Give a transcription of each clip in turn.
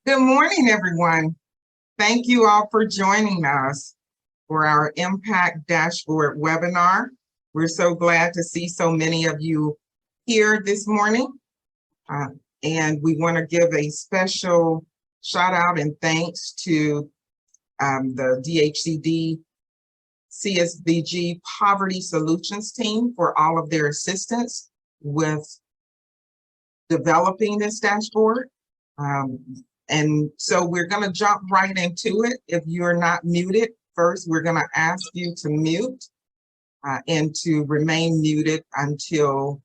Good morning, everyone. Thank you all for joining us for our Impact Dashboard webinar. We're so glad to see so many of you here this morning. And we want to give a special shout out and thanks to the DHCD CSBG Poverty Solutions team for all of their assistance with developing this dashboard. And so we're going to jump right into it. If you're not muted, first we're going to ask you to mute and to remain muted until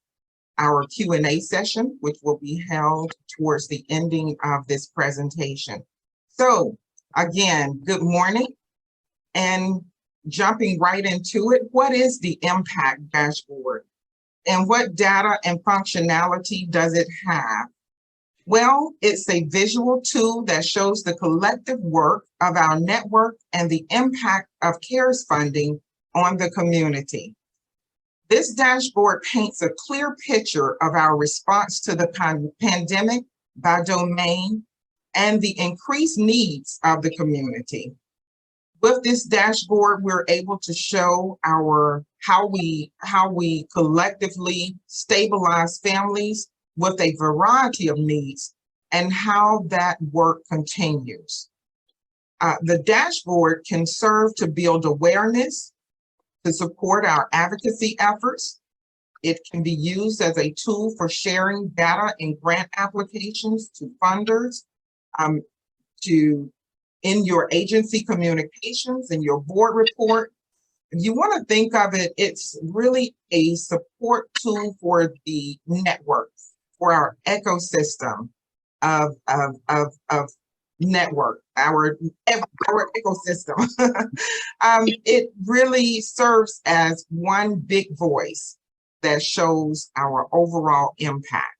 our Q&A session, which will be held towards the ending of this presentation. So again, good morning. And jumping right into it, what is the Impact Dashboard? And what data and functionality does it have? Well, it's a visual tool that shows the collective work of our network and the impact of CARES funding on the community. This dashboard paints a clear picture of our response to the pandemic by domain and the increased needs of the community. With this dashboard, we're able to show how we collectively stabilize families with a variety of needs and how that work continues. The dashboard can serve to build awareness, to support our advocacy efforts. It can be used as a tool for sharing data and grant applications to funders, in your agency communications, in your board report. If you want to think of it, it's really a support tool for the network, for our ecosystem of network, our ecosystem. It really serves as one big voice that shows our overall impact.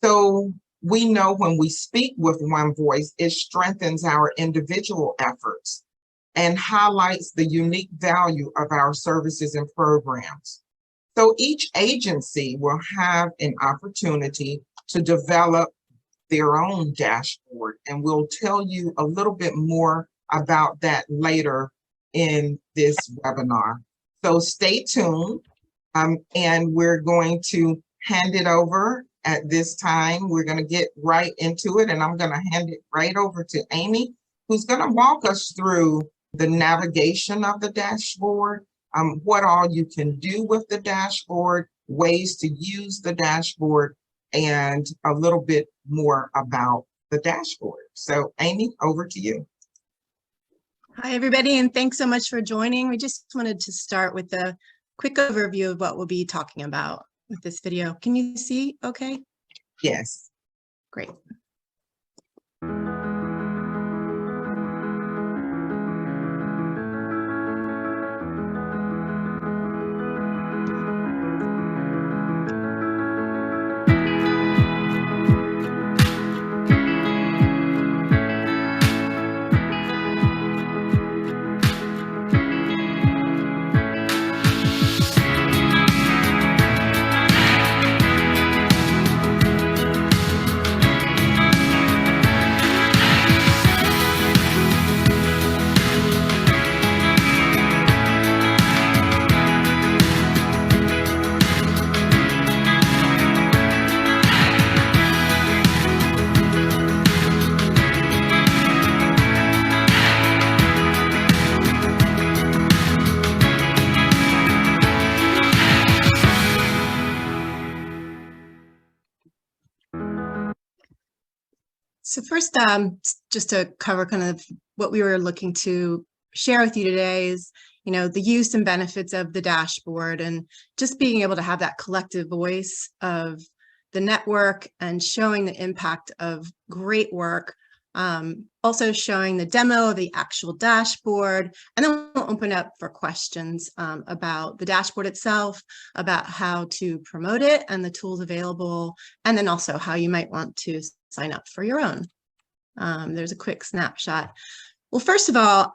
So we know when we speak with one voice, it strengthens our individual efforts and highlights the unique value of our services and programs. So each agency will have an opportunity to develop their own dashboard, and we'll tell you a little bit more about that later in this webinar. So stay tuned, and we're going to hand it over at this time. We're going to get right into it, and I'm going to hand it right over to Amy, who's going to walk us through the navigation of the dashboard, what all you can do with the dashboard, ways to use the dashboard, and a little bit more about the dashboard. So Amy, over to you. Hi, everybody, and thanks so much for joining. We just wanted to start with a quick overview of what we'll be talking about with this video. Can you see okay? Yes. Great. So first, just to cover kind of what we were looking to share with you today is, the use and benefits of the dashboard and just being able to have that collective voice of the network and showing the impact of great work Also showing the demo of the actual dashboard, and then we'll open up for questions about the dashboard itself, about how to promote it and the tools available, and then also how you might want to sign up for your own. There's a quick snapshot. Well, first of all,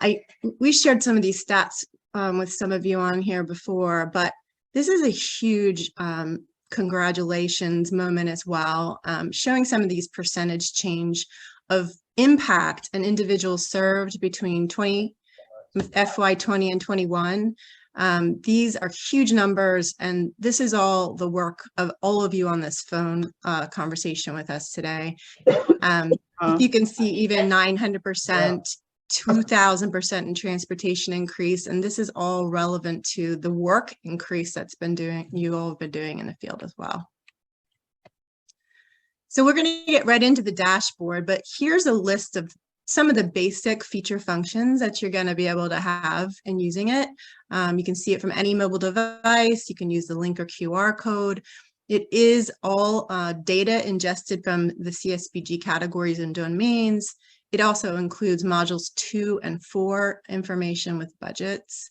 we shared some of these stats with some of you on here before, but this is a huge congratulations moment as well, showing some of these percentage change of impact and individuals served between FY 20 and 21. These are huge numbers, and this is all the work of all of you on this phone conversation with us today. You can see even 900%, 2,000% in transportation increase, and this is all relevant to the work increase that's been you all have been doing in the field as well. So we're going to get right into the dashboard, but here's a list of some of the basic feature functions that you're going to be able to have in using it. You can see it from any mobile device. You can use the link or QR code. It is all data ingested from the CSBG categories and domains. It also includes modules 2 and 4 information with budgets.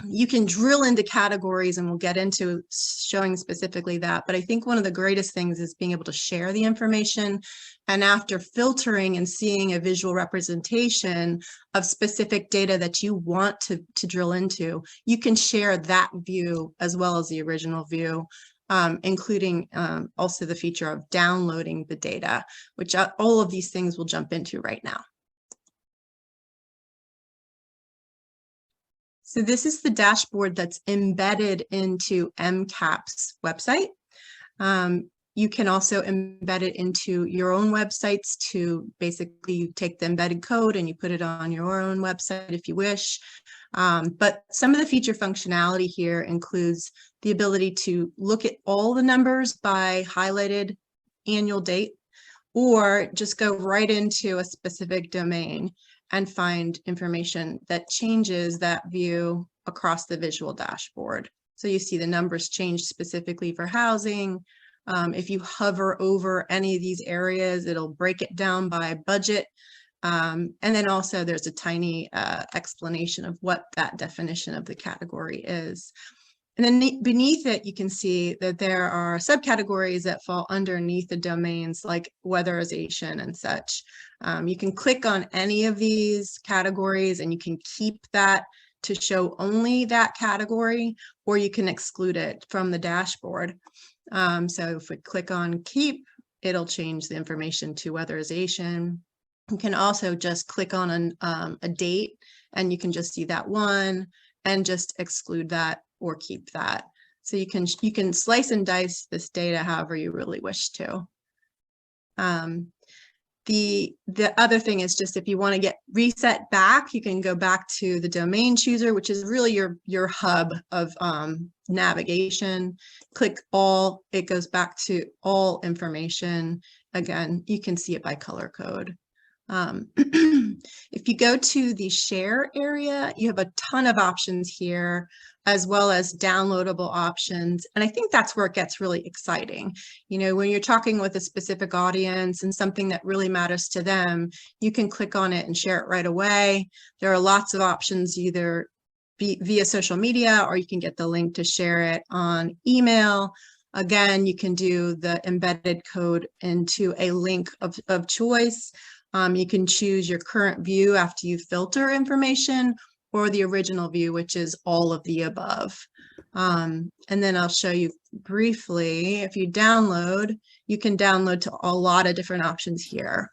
You can drill into categories, and we'll get into showing specifically that. But I think one of the greatest things is being able to share the information. And after filtering and seeing a visual representation of specific data that you want to drill into, you can share that view as well as the original view. Including also the feature of downloading the data, which all of these things we'll jump into right now. So this is the dashboard that's embedded into MCAP's website. You can also embed it into your own websites to basically take the embedded code and you put it on your own website if you wish. But some of the feature functionality here includes the ability to look at all the numbers by highlighted annual date, or just go right into a specific domain and find information that changes that view across the visual dashboard. So you see the numbers change specifically for housing. If you hover over any of these areas, it'll break it down by budget. And then also there's a tiny explanation of what that definition of the category is. And then beneath it, you can see that there are subcategories that fall underneath the domains like weatherization and such. You can click on any of these categories and you can keep that to show only that category, or you can exclude it from the dashboard. So if we click on keep, it'll change the information to weatherization. You can also just click on a date and you can just see that one and just exclude that or keep that. So you can slice and dice this data however you really wish to. The other thing is just if you want to get reset back, you can go back to the domain chooser, which is really your hub of navigation. Click all, it goes back to all information. Again, you can see it by color code. If you go to the share area, you have a ton of options here, as well as downloadable options. And I think that's where it gets really exciting. You know, when you're talking with a specific audience and something that really matters to them, you can click on it and share it right away. There are lots of options, either via social media, or you can get the link to share it on email. Again, you can do the embedded code into a link of choice. You can choose your current view after you filter information, or the original view, which is all of the above. And then I'll show you briefly, if you download, you can download to a lot of different options here.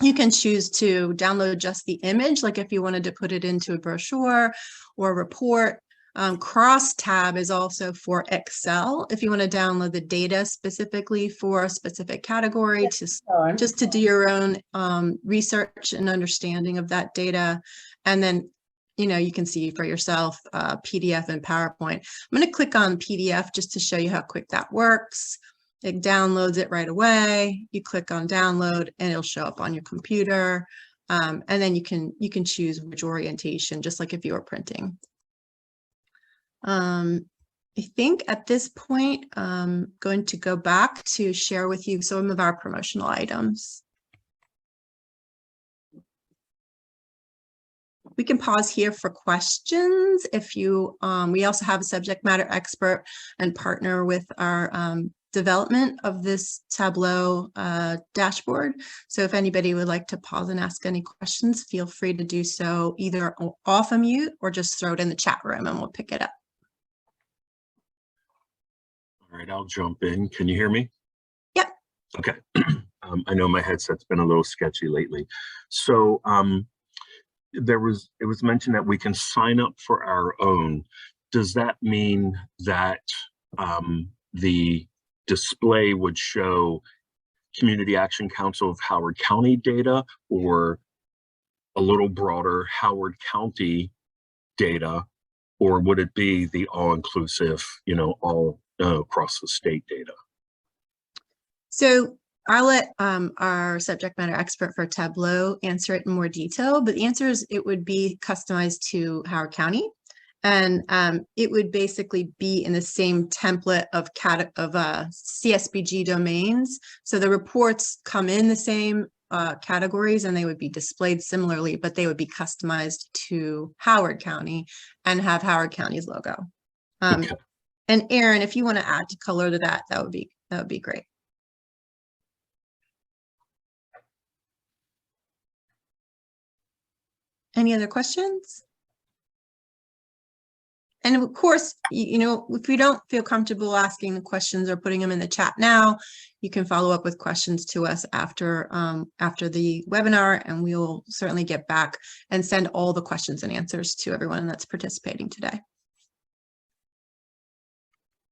You can choose to download just the image, like if you wanted to put it into a brochure or a report. Cross tab is also for Excel if you want to download the data specifically for a specific category, just to do your own research and understanding of that data. And then, you know, you can see for yourself PDF and PowerPoint. I'm going to click on PDF just to show you how quick that works. It downloads it right away. You click on download and it'll show up on your computer. And then you can choose which orientation, just like if you were printing. I think at this point, I'm going to go back to share with you some of our promotional items. We can pause here for questions. If you, we also have a subject matter expert and partner with our development of this Tableau dashboard. So if anybody would like to pause and ask any questions, feel free to do so either off a mute or just throw it in the chat room and we'll pick it up. All right, I'll jump in. Can you hear me? Yep. Okay. I know my headset's been a little sketchy lately. So it was mentioned that we can sign up for our own. Does that mean that the display would show Community Action Council of Howard County data, or a little broader Howard County data, or would it be the all-inclusive, all across the state data? So I'll let our subject matter expert for Tableau answer it in more detail, but the answer is it would be customized to Howard County, and it would basically be in the same template of CSBG domains. So the reports come in the same categories and they would be displayed similarly, but they would be customized to Howard County and have Howard County's logo. Okay. And Aaron, if you want to add color to that, that would be great. Any other questions? And of course, if you don't feel comfortable asking the questions or putting them in the chat now, you can follow up with questions to us after the webinar, and we will certainly get back and send all the questions and answers to everyone that's participating today.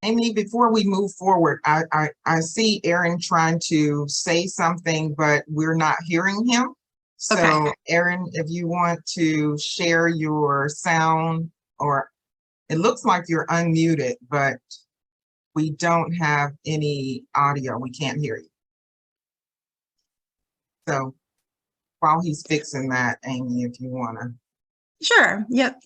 Amy, before we move forward, I see Aaron trying to say something, but we're not hearing him. So Okay. Aaron, if you want to share your sound, or it looks like you're unmuted, but we don't have any audio. We can't hear you. So while he's fixing that, Amy, if you want to. Sure. Yep.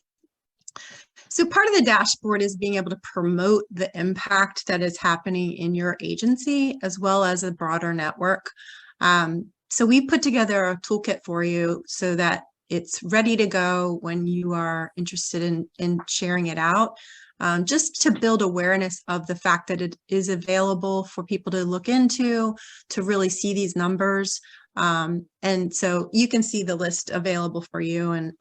So part of the dashboard is being able to promote the impact that is happening in your agency, as well as a broader network. So we put together a toolkit for you so that it's ready to go when you are interested in sharing it out, just to build awareness of the fact that it is available for people to look into, to really see these numbers. And so you can see the list available for you, and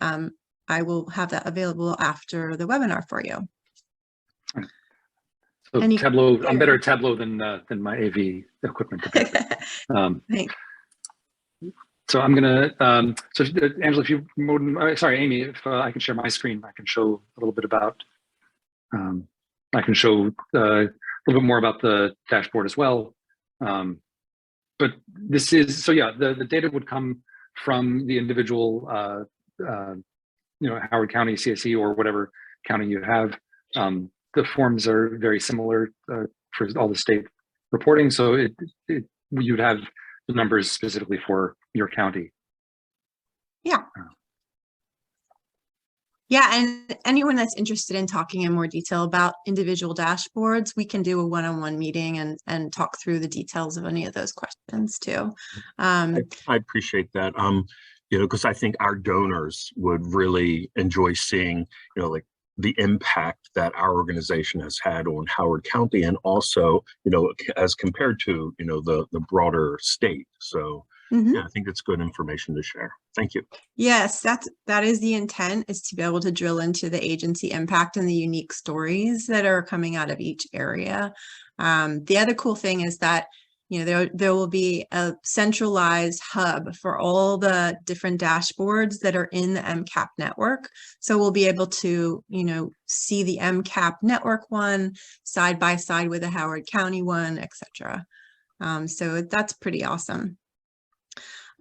I will have that available after the webinar for you. So Tableau, I'm better at Tableau than my AV equipment. Thanks. So I'm gonna, so Angela, if you, sorry, Amy, if I can share my screen, I can show a little bit about, I can show a little bit more about the dashboard as well. But this is, so yeah, the data would come from the individual, Howard County, CSE, or whatever county you have. The forms are very similar for all the state reporting. So you'd have the numbers specifically for your county. Yeah. Yeah, and anyone that's interested in talking in more detail about individual dashboards, we can do a one-on-one meeting and talk through the details of any of those questions too. I appreciate that. Because I think our donors would really enjoy seeing, like the impact that our organization has had on Howard County, and also, as compared to, the broader state. So yeah, I think it's good information to share. Thank you. Yes, that is the intent, is to be able to drill into the agency impact and the unique stories that are coming out of each area. The other cool thing is that there will be a centralized hub for all the different dashboards that are in the MCAP network. So we'll be able to, see the MCAP network one side by side with the Howard County one, etc. So that's pretty awesome.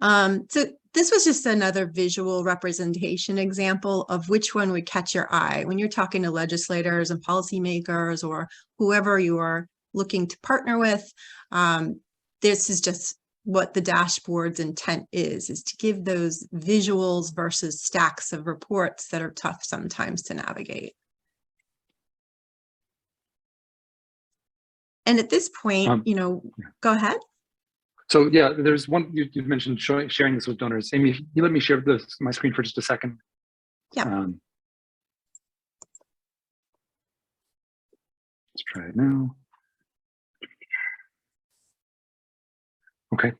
So this was just another visual representation example of which one would catch your eye when you're talking to legislators and policymakers or whoever you are looking to partner with. This is just what the dashboard's intent is to give those visuals versus stacks of reports that are tough sometimes to navigate. And at this point, go ahead. So yeah, there's one, you mentioned sharing this with donors. Amy, if you let me share my screen for just a second. Yeah. Let's try it now. Okay.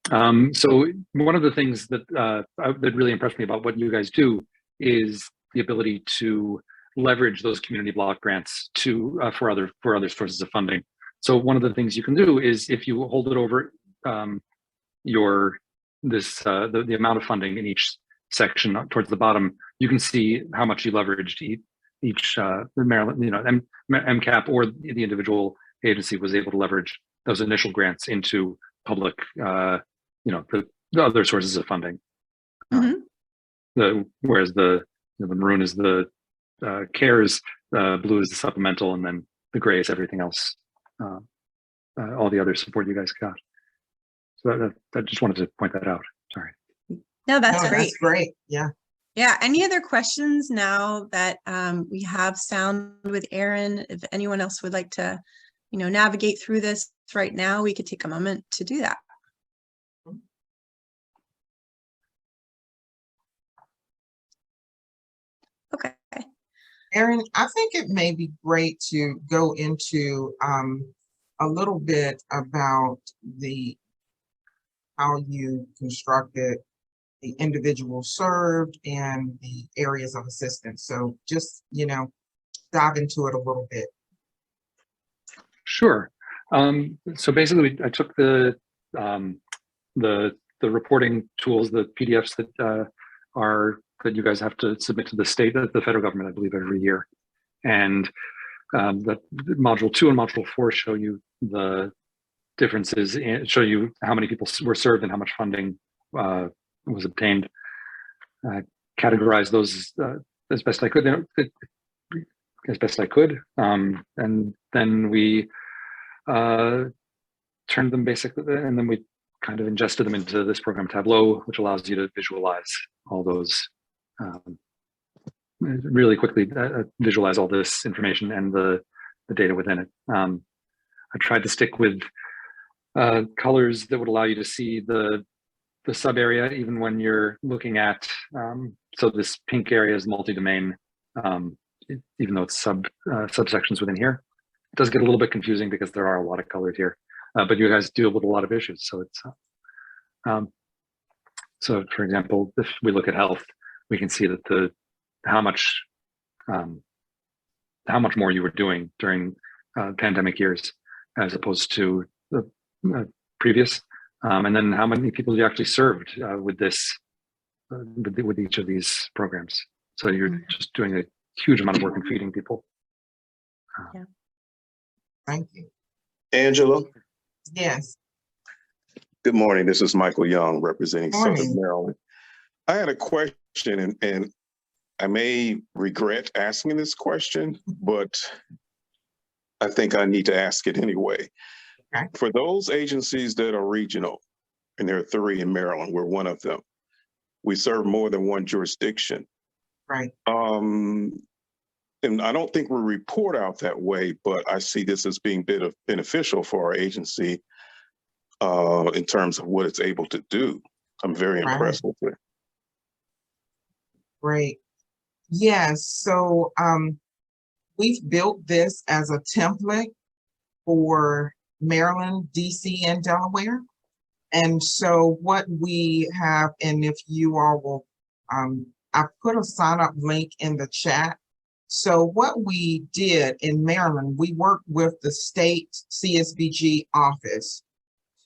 So one of the things that that really impressed me about what you guys do is the ability to leverage those community block grants to for other sources of funding. So one of the things you can do is, if you hold it over the amount of funding in each section towards the bottom, you can see how much you leveraged each the Maryland, MCAP or the individual agency was able to leverage those initial grants into public, the other sources of funding. Whereas the maroon is the CARES, blue is the supplemental, and then the gray is everything else, all the other support you guys got. So I just wanted to point that out. Sorry. No, that's great. That's great. Yeah. Yeah. Any other questions now that we have sound with Aaron? If anyone else would like to, navigate through this right now, we could take a moment to do that. Okay. Aaron, I think it may be great to go into a little bit about how you constructed the individual served and the areas of assistance. So just, dive into it a little bit. Sure. So basically, I took the reporting tools, the PDFs that you guys have to submit to the state, the federal government, I believe, every year, and that module 2 and module 4 show you the differences and show you how many people were served and how much funding was obtained. I categorized those as best I could. And then we turned them basically, and then we kind of ingested them into this program Tableau, which allows you to visualize all those really quickly, visualize all this information and the data within it. I tried to stick with colors that would allow you to see the sub area even when you're looking at, so this pink area is multi-domain, even though it's subsections within here. It does get a little bit confusing because there are a lot of colors here, but you guys deal with a lot of issues. So it's, so for example, if we look at health, we can see that how much more you were doing during pandemic years as opposed to the previous, and then how many people you actually served with this, with each of these programs. So you're just doing a huge amount of work in feeding people. Yeah. Thank you. Angela. Yes. Good morning. This is Michael Young representing Morning. Southern Maryland. I had a question, and I may regret asking this question, but I think I need to ask it anyway. Okay. For those agencies that are regional, and there are 3 in Maryland, we're one of them, we serve more than one jurisdiction. Right. And I don't think we report out that way, but I see this as being beneficial for our agency in terms of what it's able to do. I'm very impressed with it. Great. Yes. So we've built this as a template for Maryland, DC, and Delaware. And so what we have, and if you all will, I put a sign up link in the chat. So what we did in Maryland, we worked with the state CSBG office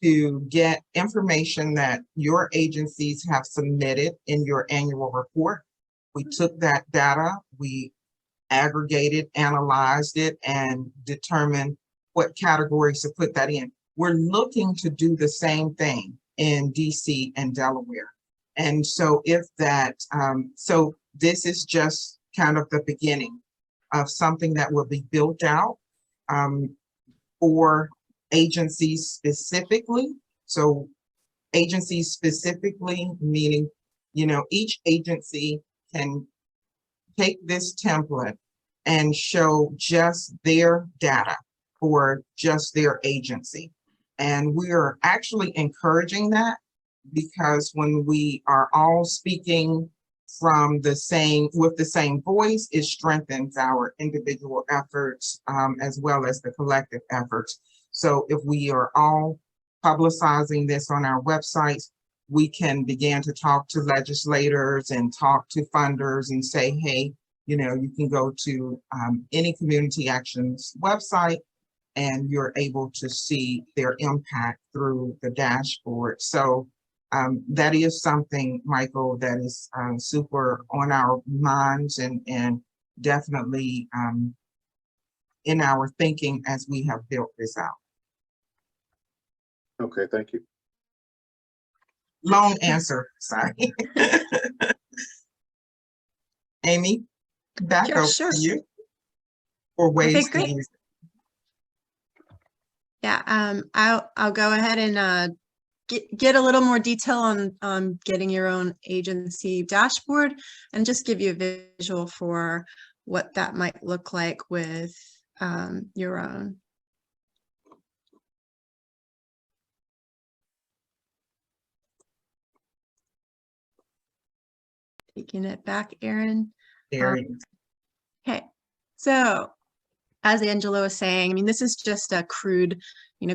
to get information that your agencies have submitted in your annual report. We took that data, we aggregated, analyzed it, and determined what categories to put that in. We're looking to do the same thing in DC and Delaware. And so if that, so this is just kind of the beginning of something that will be built out for agencies specifically. So agencies specifically, meaning, each agency can take this template and show just their data for just their agency. And we are actually encouraging that, because when we are all speaking from with the same voice, it strengthens our individual efforts as well as the collective efforts. So if we are all publicizing this on our websites, we can begin to talk to legislators and talk to funders and say, hey, you know, you can go to any community actions website and you're able to see their impact through the dashboard. So that is something, Michael, that is super on our minds and definitely in our thinking as we have built this out. Okay, thank you. Long answer, sorry. Amy, back Sure, over sure. to you for ways Okay, to great. use it. Yeah, I'll go ahead and get a little more detail on getting your own agency dashboard and just give you a visual for what that might look like with your own. Taking it back, Erin. Very Okay, so as Angela was saying, I mean, this is just a crude,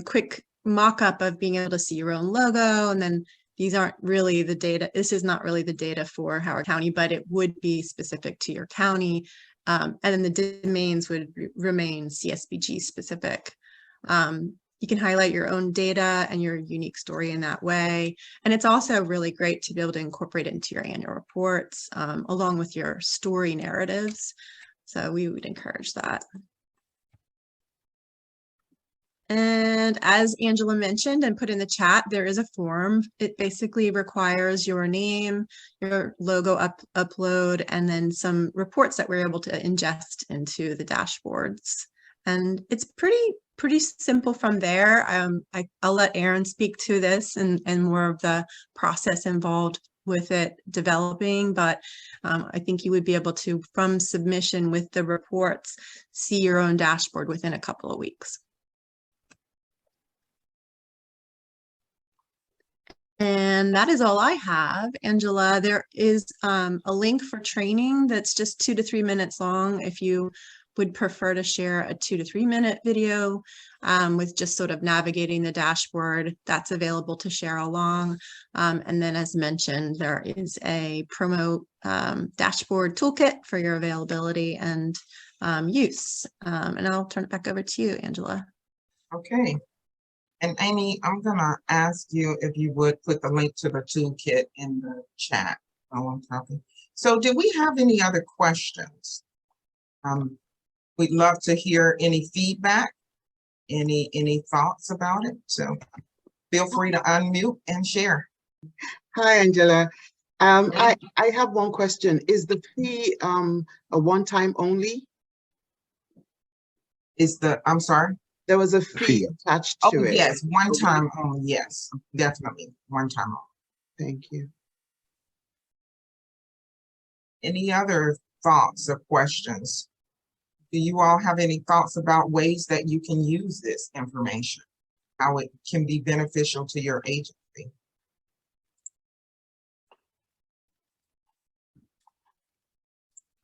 quick mock-up of being able to see your own logo. And then these aren't really the data. This is not really the data for Howard County, but it would be specific to your county. And then the domains would remain CSBG specific. You can highlight your own data and your unique story in that way. And it's also really great to be able to incorporate it into your annual reports along with your story narratives. So we would encourage that. And as Angela mentioned and put in the chat, there is a form. It basically requires your name, your logo upload, and then some reports that we're able to ingest into the dashboards. And it's pretty simple from there. I'll let Erin speak to this and more of the process involved with it developing, but I think you would be able to, from submission with the reports, see your own dashboard within a couple of weeks. And that is all I have. Angela, there is a link for training that's just 2 to 3 minutes long. If you would prefer to share a 2 to 3 minute video with just sort of navigating the dashboard, that's available to share along. And then as mentioned, there is a promo dashboard toolkit for your availability and use. And I'll turn it back over to you, Angela. okay. And Amy, I'm gonna ask you if you would put the link to the toolkit in the chat while I'm talking. So do we have any other questions? We'd love to hear any feedback, any thoughts about it. So feel free to unmute and share. Hi, Angela. I have one question. Is the fee a one-time only? I'm sorry? There was a fee attached Oh, to it. yes, one time only, yes, definitely, one time only. Thank you. Any other thoughts or questions? Do you all have any thoughts about ways that you can use this information? How it can be beneficial to your agency?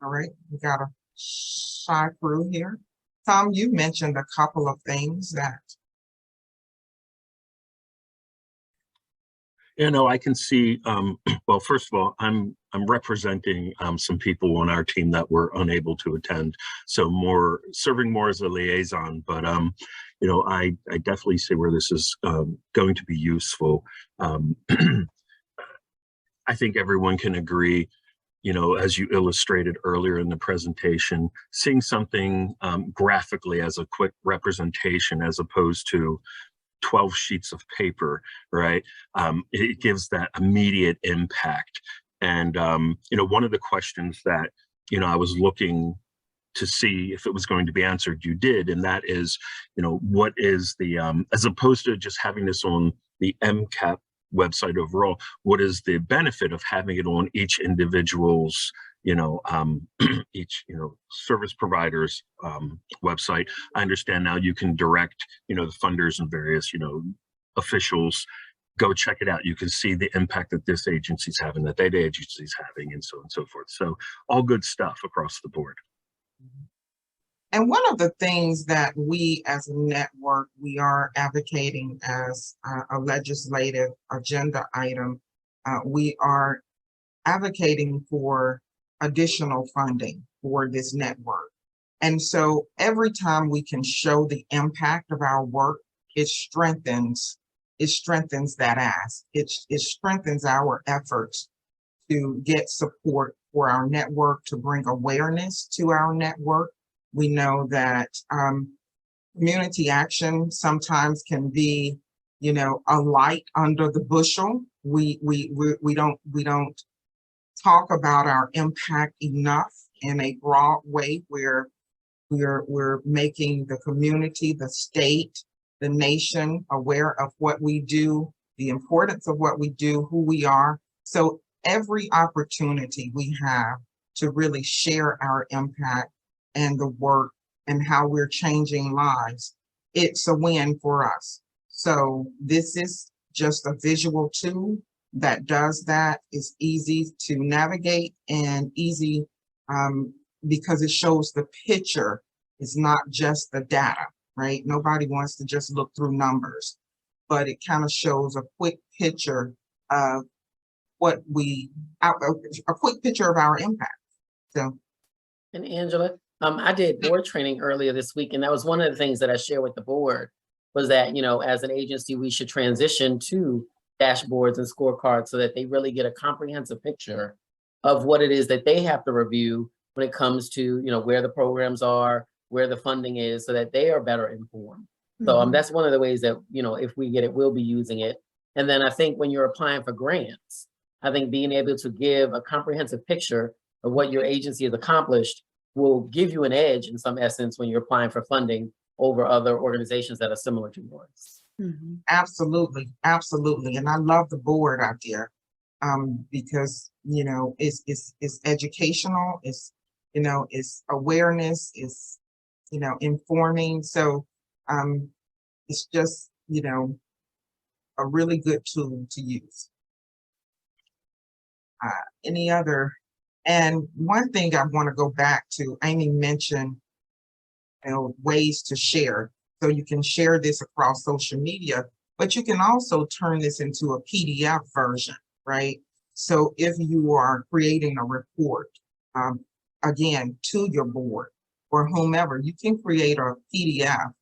All right, we got a shy crew here. Tom, you mentioned a couple of things that. I can see, well, first of all, I'm representing some people on our team that were unable to attend. So serving more as a liaison, but I definitely see where this is going to be useful. I think everyone can agree, as you illustrated earlier in the presentation, seeing something graphically as a quick representation as opposed to 12 sheets of paper, right? It gives that immediate impact. And, one of the questions that, I was looking to see if it was going to be answered, you did, and that is, what is the, as opposed to just having this on the MCAP website overall, what is the benefit of having it on each individual's each service provider's website? I understand now you can direct the funders and various officials go check it out. You can see the impact that this agency's having, that that agency's having, and so on and so forth. So all good stuff across the board. And one of the things that we as a network, we are advocating as a legislative agenda item, we are advocating for additional funding for this network. And so every time we can show the impact of our work, it strengthens that ask. It strengthens our efforts to get support for our network, to bring awareness to our network. We know that community action sometimes can be, you know, a light under the bushel. We don't talk about our impact enough in a broad way where we're making the community, the state, the nation aware of what we do, the importance of what we do, who we are. So every opportunity we have to really share our impact and the work and how we're changing lives, it's a win for us. So this is just a visual tool that does that. It's easy to navigate and easy because it shows the picture. It's not just the data, right? Nobody wants to just look through numbers, but it kind of shows a quick picture of what a quick picture of our impact. So. And Angela, I did board training earlier this week, and that was one of the things that I shared with the board was that, you know, as an agency, we should transition to dashboards and scorecards so that they really get a comprehensive picture of what it is that they have to review when it comes to, you know, where the programs are, where the funding is, so that they are better informed. So that's one of the ways that, you know, if we get it, we'll be using it. And then I think when you're applying for grants, I think being able to give a comprehensive picture of what your agency has accomplished will give you an edge in some essence when you're applying for funding over other organizations that are similar to yours. Absolutely, absolutely. And I love the board idea because, you know, it's educational, it's, you know, it's awareness, it's, you know, informing. So it's just, you know, a really good tool to use. Any other? And one thing I want to go back to, Amy mentioned, you know, ways to share. So you can share this across social media, but you can also turn this into a PDF version, right? So if you are creating a report, again, to your board or whomever, you can create a PDF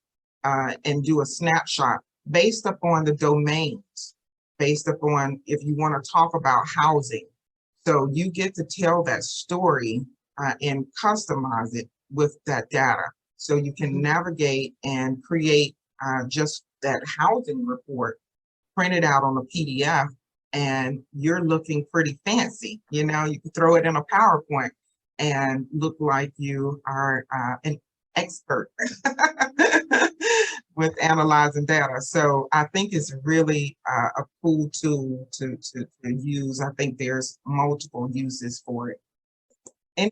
and do a snapshot based upon the domains, based upon if you want to talk about housing. So you get to tell that story and customize it with that data. So you can navigate and create just that housing report, print it out on a PDF, and you're looking pretty fancy. You know, you can throw it in a PowerPoint and look like you are an expert with analyzing data. So I think it's really a cool tool to use. I think there's multiple uses for it.